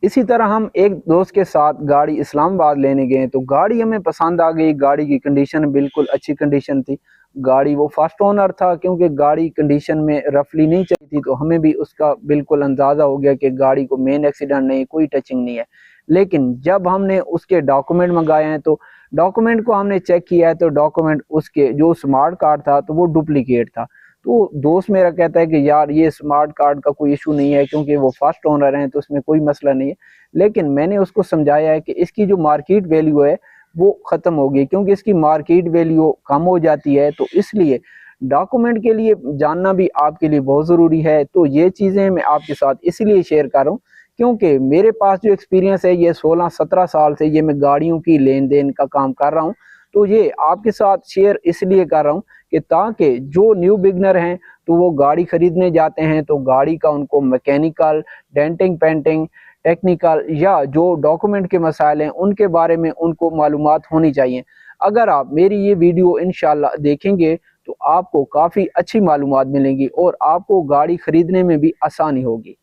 इसी तरह हम एक दोस्त के साथ गाड़ी इस्लामाबाद लेने गए तो गाड़ी हमें पसंद आ गई। गाड़ी की कंडीशन बिल्कुल अच्छी कंडीशन थी। गाड़ी वो फर्स्ट ओनर था, क्योंकि गाड़ी कंडीशन में रफली नहीं चाहिए थी, तो हमें भी उसका बिल्कुल अंदाज़ा हो गया कि गाड़ी को मेन एक्सीडेंट नहीं, कोई टचिंग नहीं है। लेकिन जब हमने उसके डॉक्यूमेंट मंगाए हैं तो डॉक्यूमेंट को हमने चेक किया है तो डॉक्यूमेंट उसके जो स्मार्ट कार्ड था तो वो डुप्लीकेट था। तो दोस्त मेरा कहता है कि यार ये स्मार्ट कार्ड का कोई इशू नहीं है, क्योंकि वो फर्स्ट ओनर हैं तो उसमें कोई मसला नहीं है। लेकिन मैंने उसको समझाया है कि इसकी जो मार्केट वैल्यू है वो ख़त्म हो गई, क्योंकि इसकी मार्केट वैल्यू कम हो जाती है, तो इसलिए डॉक्यूमेंट के लिए जानना भी आपके लिए बहुत ज़रूरी है। तो ये चीज़ें मैं आपके साथ इसलिए शेयर कर रहा हूँ क्योंकि मेरे पास जो एक्सपीरियंस है ये 16-17 साल से ये मैं गाड़ियों की लेन देन का काम कर रहा हूँ। तो ये आपके साथ शेयर इसलिए कर रहा हूँ कि ताकि जो न्यू बिगनर हैं तो वो गाड़ी खरीदने जाते हैं तो गाड़ी का उनको मैकेनिकल, डेंटिंग पेंटिंग, टेक्निकल या जो डॉक्यूमेंट के मसाइल हैं उनके बारे में उनको मालूमात होनी चाहिए। अगर आप मेरी ये वीडियो इंशाल्लाह देखेंगे तो आपको काफ़ी अच्छी मालूमात मिलेंगी और आपको गाड़ी खरीदने में भी आसानी होगी।